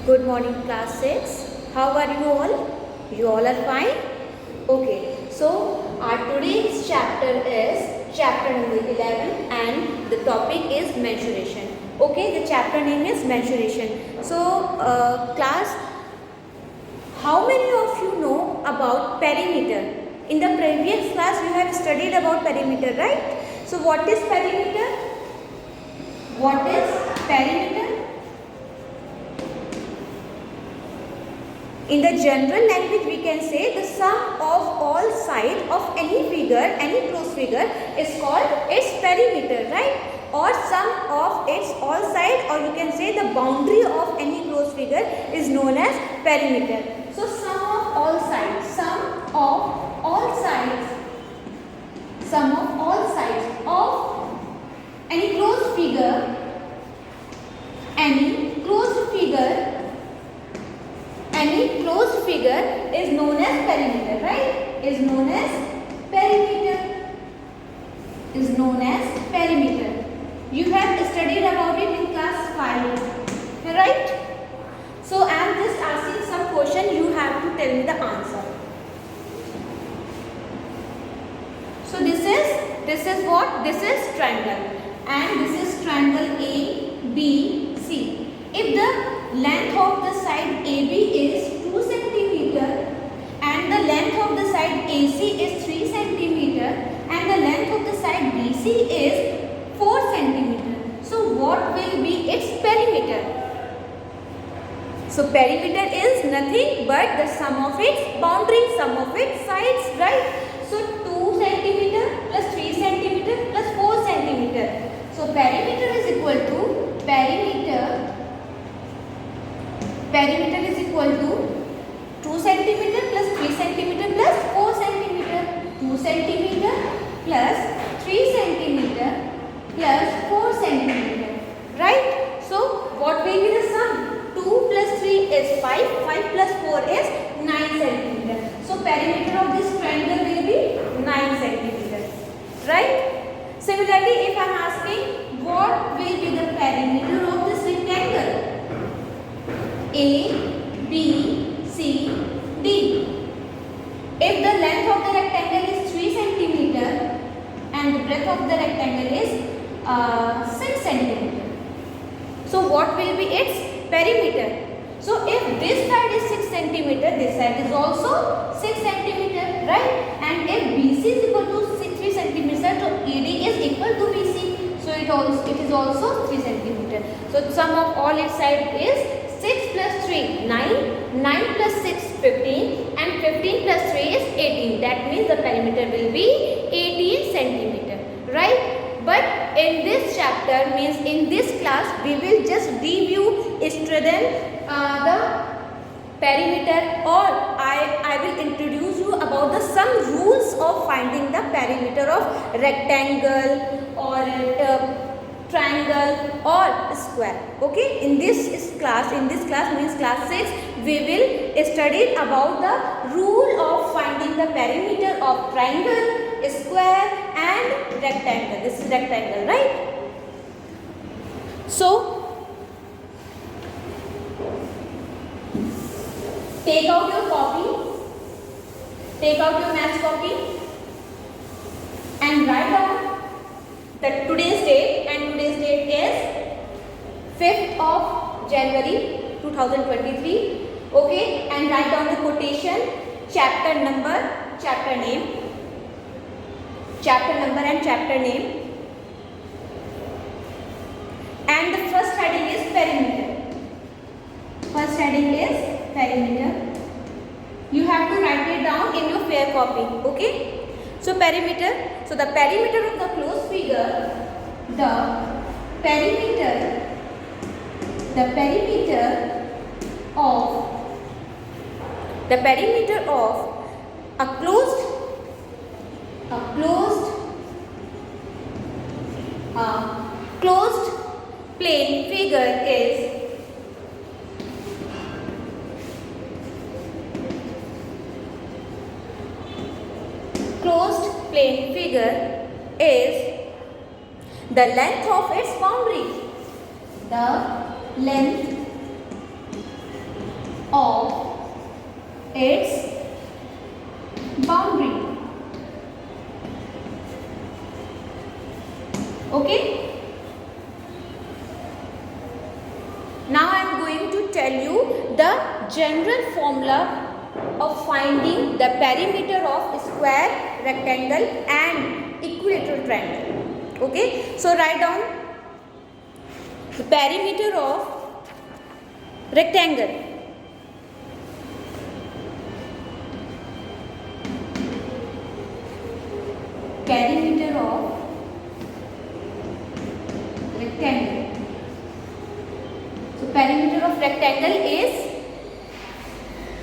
Good morning, class 6. How are you all? You all are fine? Okay, so our today's chapter is chapter number 11 and the topic is mensuration. Okay, the chapter name is mensuration. So, class, how many of you know about perimeter? In the previous class, you have studied about perimeter, right? So, what is perimeter? What is perimeter? In the general language, we can say the sum of all sides of any figure, any closed figure is called its perimeter, right? Or sum of its all sides, or you can say the boundary of any closed figure is known as perimeter. So, sum of all sides, sum of all sides, sum of all sides of any closed figure, any closed figure is known as perimeter, right? Is known as perimeter. Is known as perimeter. You have studied about it in class 5, right? So I am just asking some question. You have to tell me the answer. So this is what? This is triangle, and this is triangle A, B, C. If the length of the side AB is 2 centimeter and the length of the side AC is 3 centimeter and the length of the side BC is 4 centimeter. So what will be its perimeter? So perimeter is nothing but the sum of its boundaries, sum of its sides, right? So 2 centimeter plus 3 centimeter plus 4 centimeter. So perimeter is equal to perimeter is equal to 2 centimeter plus 3 centimeter plus 4 centimeter. 2 centimeter plus 3 centimeter plus 4 centimeter. Right? So, what will be the sum? 2 plus 3 is 5. 5 plus 4 is 9 centimeter. So, perimeter of this triangle will be 9 centimeter. Right? Similarly, if I am asking what will be the perimeter of this rectangle? A, B, C, D. If the length of the rectangle is 3 centimeter and the breadth of the rectangle is 6 centimeter. So what will be its perimeter? So if this side is 6 centimeter, this side is also 6 centimeter, right? And if BC is equal to 3 centimeter, so ED is equal to BC. So it is also 3 centimeter. So sum of all its sides is 6 plus 3, 9, 9 plus 6, 15 and 15 plus 3 is 18. That means the perimeter will be 18 centimeter, right? But in this chapter, means in this class, we will just review, strengthen the perimeter, or I will introduce you about the some rules of finding the perimeter of rectangle or triangle or square. Okay, in this class means class 6, we will study about the rule of finding the perimeter of triangle, square and rectangle. This is rectangle, right? So take out your copy, take out your maths copy and write down the today's date, and today's date is 5th of January 2023. Okay, and write down the quotation, chapter number, chapter name, chapter number and chapter name, and the first heading is perimeter. First heading is perimeter. You have to write it down in your fair copy. Okay. So perimeter. So the perimeter of the closed figure, the perimeter of a closed plane figure is the length of its boundary. The length of its boundary. Okay. Now I am going to tell you the general formula of finding the perimeter of square, rectangle and equilateral triangle. Okay. So write down the perimeter of rectangle. Perimeter of rectangle. So perimeter of rectangle is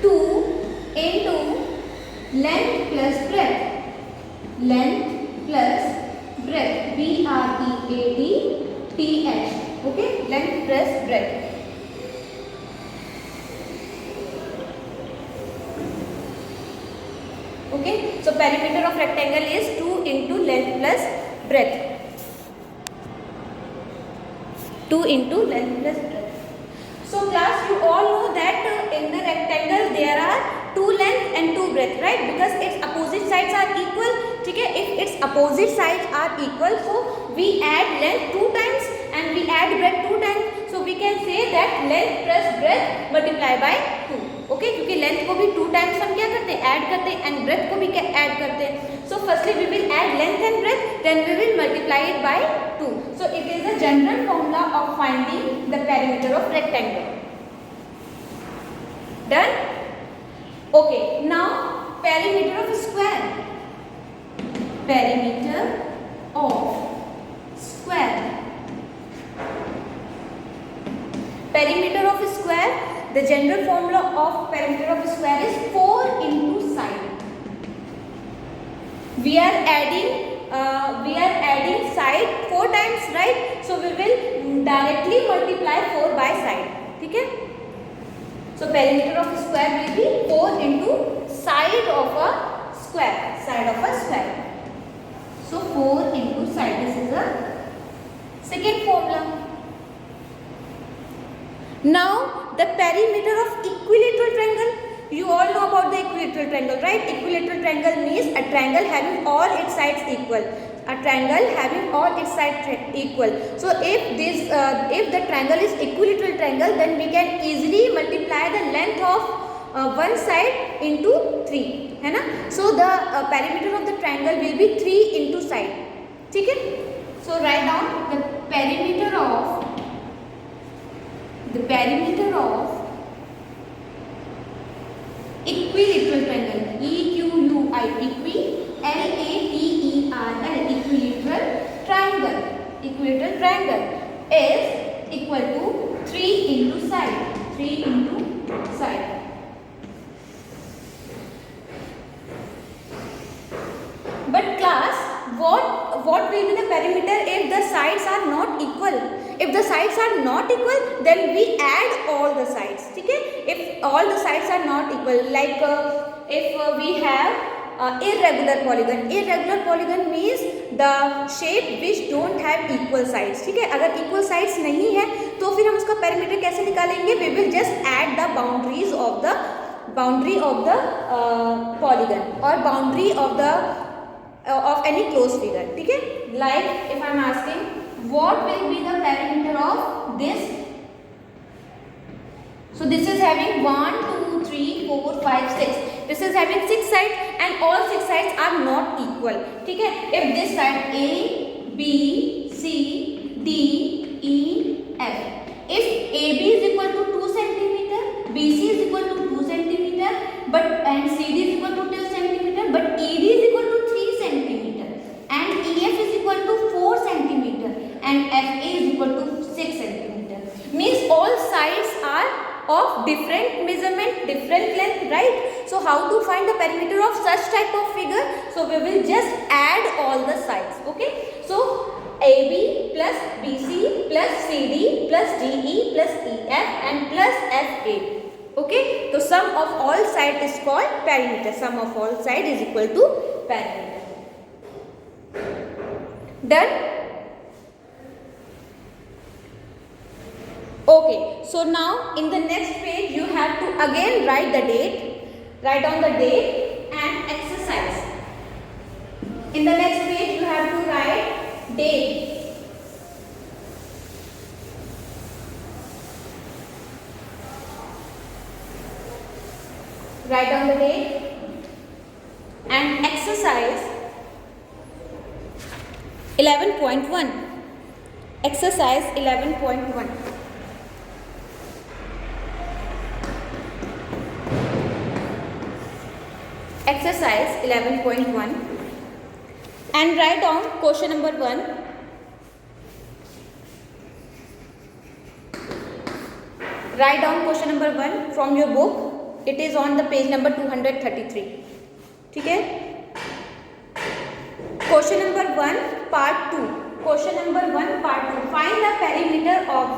2 into length plus breadth. Length plus breadth. B-R-E-A-D-T-H. Okay, length plus breadth. Okay, so perimeter of rectangle is 2 into length plus breadth. 2 into length plus breadth. So class, you all know that in the rectangle there are 2 length and 2 breadth, right? Because its opposite sides are equal. Okay, if its opposite sides are equal, so we add length 2 times and we add breadth 2 times. So we can say that length plus breadth multiply by 2. Okay, क्योंकि length को भी 2 times हम क्या करते हैं, add करते हैं, and breadth को भी क्या ऐड करते हैं. So firstly we will add length and breadth, then we will multiply it by 2. So it is a general formula of finding the perimeter of rectangle. Done. Okay, now perimeter of square. Perimeter of square. Perimeter of square, the general formula of perimeter of square is 4 into side. We are adding side 4 times, right? So we will directly multiply 4 by side. ठीक है? So perimeter of square will be 4 into side of a square. Side of a square. So 4 into side. This is the second formula. Now the perimeter of equilateral triangle. You all know about the equilateral triangle, right? Equilateral triangle means a triangle having all its sides equal. A triangle having all its sides equal. So if the triangle is equilateral triangle, then we can easily multiply the length of one side into 3, है ना? So the perimeter of the triangle will be 3 into side. ठीक है? So write down the perimeter of equilateral triangle. E-Q-U-I, L-A-T-E-R-L, equilateral triangle. Equilateral triangle is equal to 3 into side. 3 into side. But class, what will be the perimeter if the sides are not equal? If the sides are not equal, then we add all the sides. ठीक है? If all the sides are not equal, like if we have irregular polygon means the shape which don't have equal sides. ठीक है? अगर equal sides नहीं है, तो फिर हम उसका perimeter कैसे निकालेंगे? We will just add the boundary of the polygon or boundary of any closed figure. ठीक है? Like if I am asking, what will be the perimeter of this? So this is having 1, 2, 3, 4, 5, 6. This is having 6 sides and all 6 sides are not equal. ठीक है? If this side A, B, C, D, E, F. If AB is equal to 2 cm, BC is equal to 2 cm, and CD is equal to 2 cm, but ED is equal to 3 cm, and EF is equal to 4 cm, and FA is equal to 6 cm. Means all sides are of different measurement, different length, right? So how to find the perimeter of such type of figure? So we will just add all the sides. Okay? So AB plus BC plus CD plus DE plus EF and plus FA. Okay? So sum of all side is called perimeter. Sum of all side is equal to perimeter. Done? Okay, so now in the next page you have to again write the date, write down the date and exercise. In the next page you have to write date. Write down the date and exercise 11.1. Exercise 11.1. Exercise 11.1 and write down question number 1. Write down question number 1 from your book. It is on the page number 233. ठीक है? Question number 1 part 2. Question number 1 part 2. Find the perimeter of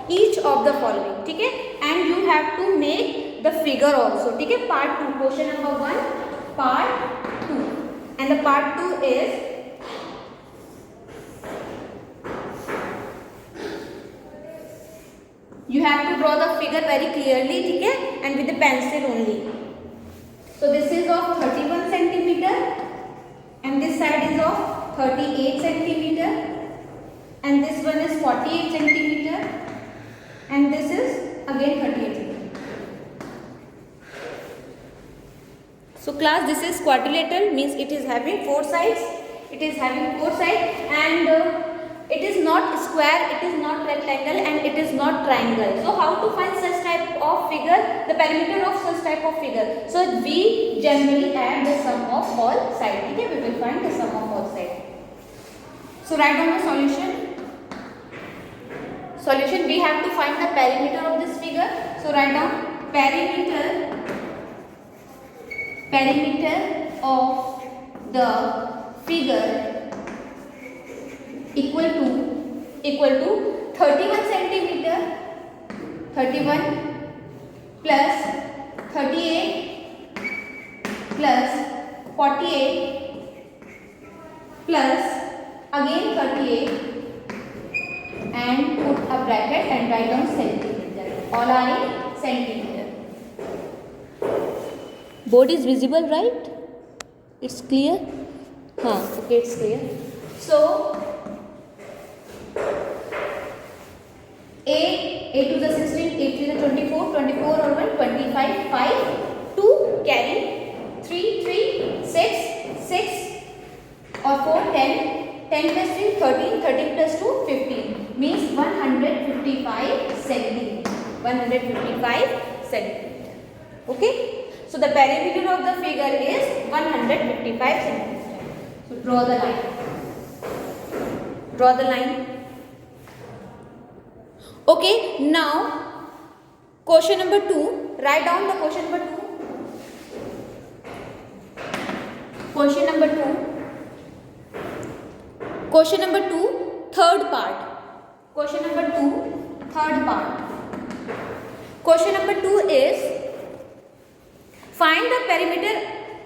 each of the following. ठीक है? And you have to make the figure also. ठीक है? Part 2. Question number 1 part 2 and the part 2 is you have to draw the figure very clearly, ठीक है, and with the pencil only. So this is of 31 centimeter and this side is of 38 centimeter and this one is 48 centimeter and this is again 38 centimeter. So class, this is quadrilateral, means it is having 4 sides. It is having 4 sides and it is not square, it is not rectangle and it is not triangle. So how to find such type of figure, the perimeter of such type of figure? So we generally add the sum of all sides. Okay, we will find the sum of all sides. So write down the solution. Solution, we have to find the perimeter of this figure. So write down perimeter of the figure equal to 31 centimeter, 31 plus 38 plus 48 plus again 38 and put a bracket and write down centimeter. All are in centimeter. Board is visible, right? It's clear? Okay, it's clear. So A to the 16, 8 to the 24, 24 or 1, 25, 5, 2 carry, 3, 6, 6 or 4, 10, 10 plus 3, 13, 13 plus 2, 15, means 155 centimeter. 155 centimeter. Okay? So the perimeter of the figure is 155 centimeter. So draw the line. Draw the line. Okay, now question number 2. Write down the question number 2. Question number 2. Question number 2, third part. Question number 2, third part. Question number 2 is find the perimeter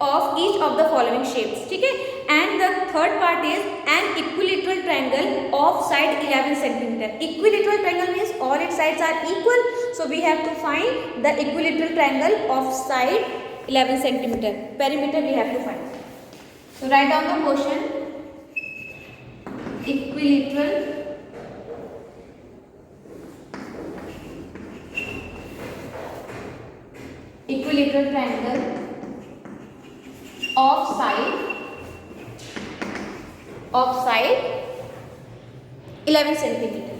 of each of the following shapes. ठीक है? And the third part is an equilateral triangle of side 11 centimeter. Equilateral triangle means all its sides are equal. So we have to find the equilateral triangle of side 11 centimeter. Perimeter we have to find. So write down the question. Equilateral triangle of side 11 centimeter.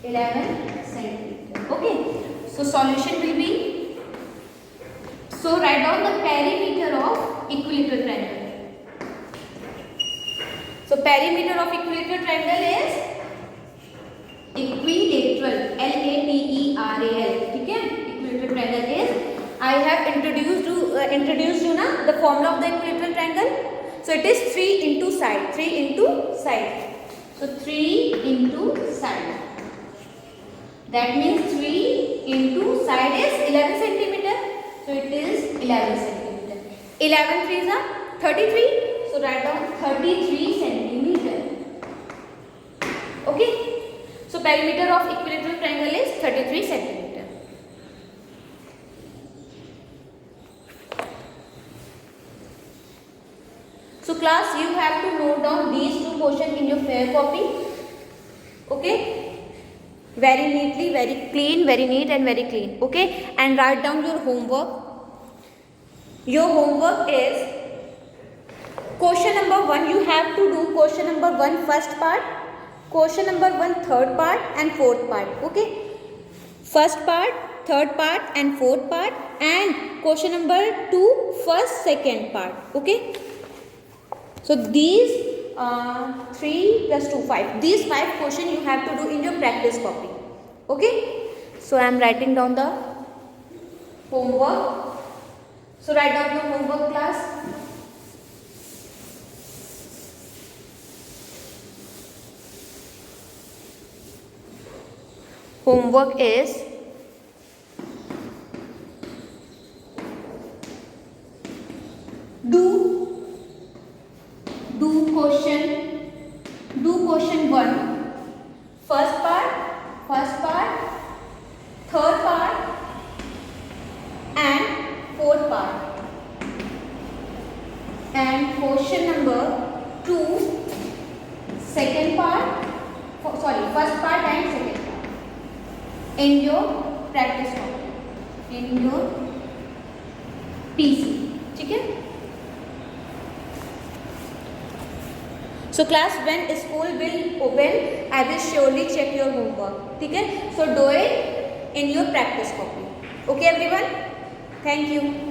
11 centimeter. Okay. So solution will be, so write down the perimeter of equilateral triangle. So perimeter of equilateral triangle is equilateral, L-A-T-E-R-A-L. ठीक है? Equilateral triangle is, I have introduced you now the formula of the equilateral triangle. So it is 3 into side. 3 into side. So 3 into side. That means 3 into side is 11 centimeter. So it is 11 centimeter. 11 3s are 33. So write down 33 centimeter. Okay. So perimeter of equilateral triangle is 33 centimeter. So class, you have to note down these two questions in your fair copy. Okay. Very neatly, very clean, very neat and very clean. Okay. And write down your homework. Your homework is question number 1. You have to do question number 1 first part, question number 1 third part and fourth part. Okay. First part, third part and fourth part, and question number 2 first, second part. Okay. So these 3 plus 2 5. These 5 questions you have to do in your practice copy. Okay. So I am writing down the homework. So write down your homework, class. Homework is do question 1 first part, third part and fourth part, and question number 2 second part, first part and second part in your practice copy, in your PC. ठीक है. So class, when school will open, I will surely check your homework. ठीक है. So do it in your practice copy. Okay everyone. Thank you.